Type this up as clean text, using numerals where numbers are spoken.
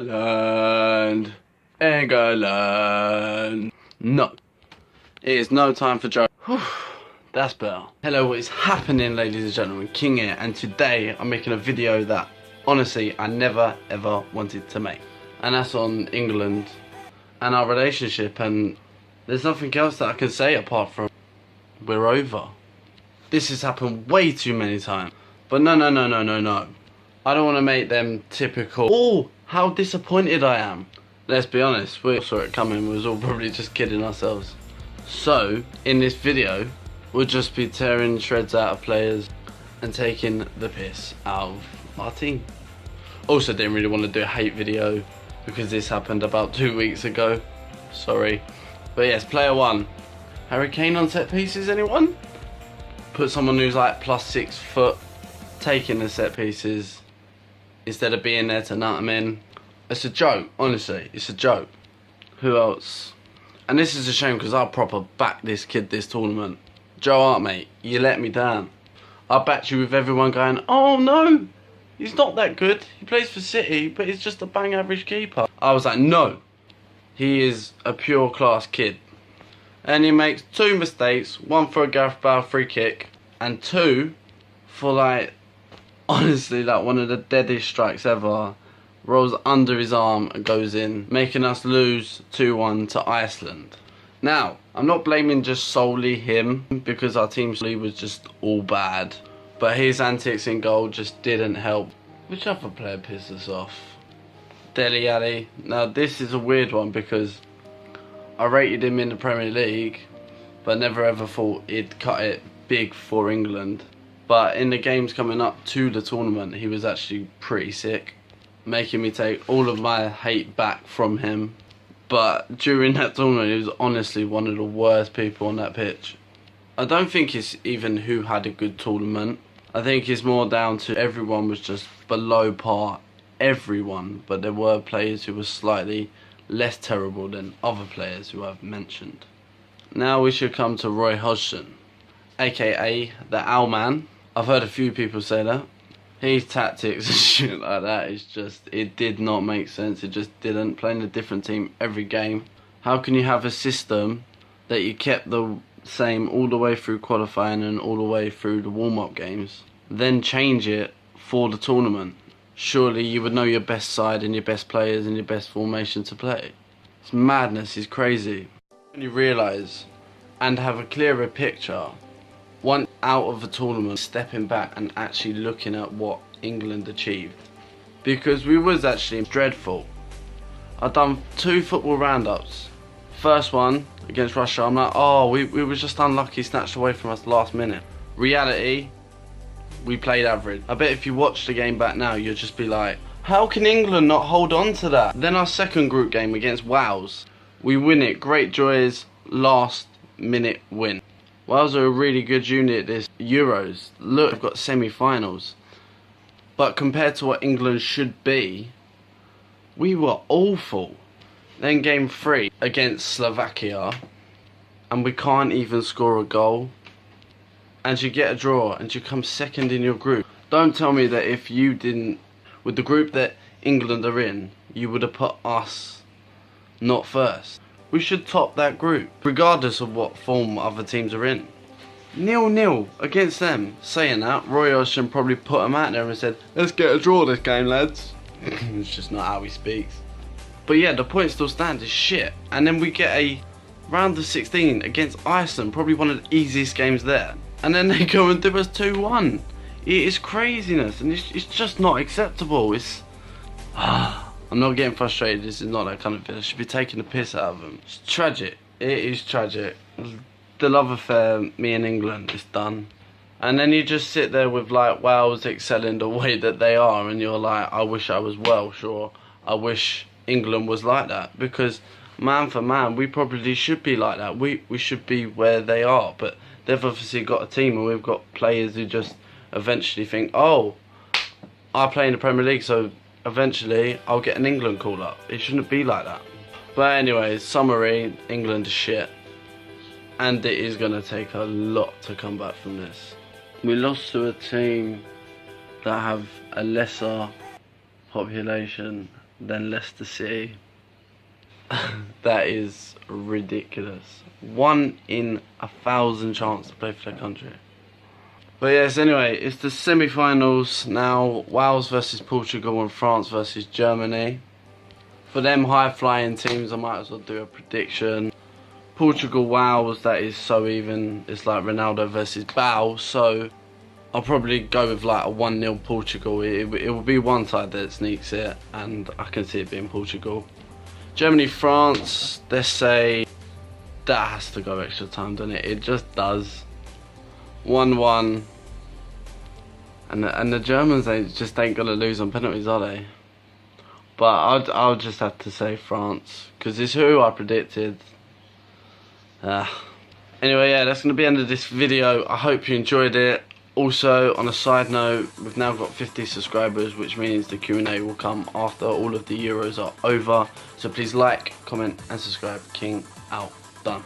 England. England. No. It is no time for jokes. That's better. Hello, what is happening, ladies and gentlemen? King here, and today I'm making a video that honestly I never ever wanted to make. And that's on England and our relationship, and there's nothing else that I can say apart from we're over. This has happened way too many times. But no. I don't want to make them typical, oh, how disappointed I am. Let's be honest, we saw it coming, we was all probably just kidding ourselves. So, in this video, we'll just be tearing shreds out of players and taking the piss out of our team. Also, didn't really want to do a hate video because this happened about 2 weeks ago. Sorry. But yes, player one. Harry Kane on set pieces, anyone? Put someone who's like +6 foot taking the set pieces instead of being there to nut them in. It's a joke, honestly, it's a joke. Who else? And this is a shame because I proper backed this kid this tournament. Joe Hart, mate, you let me down. I backed you with everyone going, oh no, he's not that good. He plays for City, but he's just a bang average keeper. I was like, no, he is a pure class kid. And he makes 2 mistakes, 1 for a Gareth Bale free kick, and 2 for like, honestly, like one of the deadest strikes ever. Rolls under his arm and goes in, making us lose 2-1 to Iceland. Now, I'm not blaming just solely him because our team was just all bad, but his antics in goal just didn't help. Which other player pissed us off? Dele Alli. Now this is a weird one because I rated him in the Premier League, but never ever thought he'd cut it big for England. But in the games coming up to the tournament, he was actually pretty sick, making me take all of my hate back from him. But during that tournament, he was honestly one of the worst people on that pitch. I don't think it's even who had a good tournament. I think it's more down to everyone was just below par. Everyone, but there were players who were slightly less terrible than other players who I've mentioned. Now we should come to Roy Hodgson, aka the Owlman. I've heard a few people say that. His tactics and shit like that is just, it did not make sense. It just didn't. Playing a different team every game. How can you have a system that you kept the same all the way through qualifying and all the way through the warm-up games, then change it for the tournament? Surely you would know your best side and your best players and your best formation to play. It's madness, it's crazy. When you realise and have a clearer picture, one out of the tournament, stepping back and actually looking at what England achieved. Because we was actually dreadful. I've done 2 football roundups. First one against Russia, I'm like, oh, we were just unlucky, snatched away from us last minute. Reality, we played average. I bet if you watch the game back now, you'll just be like, how can England not hold on to that? Then our second group game against Wales, we win it. Great joys, last minute win. Wales are a really good unit this Euros. Look, we've got semi-finals. But compared to what England should be, we were awful. Then game 3 against Slovakia, and we can't even score a goal. And you get a draw, and you come second in your group. Don't tell me that if you didn't, with the group that England are in, you would have put us not first. We should top that group, regardless of what form other teams are in. 0-0 against them. Saying that, Roy Hodgson probably put them out there and said, let's get a draw this game, lads. It's just not how he speaks. But yeah, the point still stands, is shit. And then we get a round of 16 against Iceland, probably one of the easiest games there. And then they go and do us 2-1. It is craziness, and it's just not acceptable. It's... I'm not getting frustrated, this is not that kind of video. I should be taking the piss out of them. It's tragic. It is tragic. The love affair, me and England, is done. And then you just sit there with like Wales excelling the way that they are, and you're like, I wish I was Welsh, or I wish England was like that. Because man for man, we probably should be like that. We should be where they are. But they've obviously got a team, and we've got players who just eventually think, oh, I play in the Premier League, so eventually I'll get an England call up. It shouldn't be like that. But anyway, summary, England is shit. And it is going to take a lot to come back from this. We lost to a team that have a lesser population then Leicester City. That is ridiculous. 1 in 1,000 chance to play for their country. But yes, anyway, it's the semi-finals now. Wales versus Portugal and France versus Germany. For them high-flying teams, I might as well do a prediction. Portugal, Wales, that is so even. It's like Ronaldo versus Bale. So I'll probably go with like a 1-0 Portugal. It will be one side that sneaks it, and I can see it being Portugal. Germany, France, let's say that has to go extra time, doesn't it? It just does. 1-1. And the Germans, they just ain't gonna lose on penalties, are they? But I'll just have to say France, because it's who I predicted. Anyway, yeah, that's gonna be the end of this video. I hope you enjoyed it. Also, on a side note, we've now got 50 subscribers, which means the Q&A will come after all of the Euros are over. So please like, comment and subscribe. King out. Done.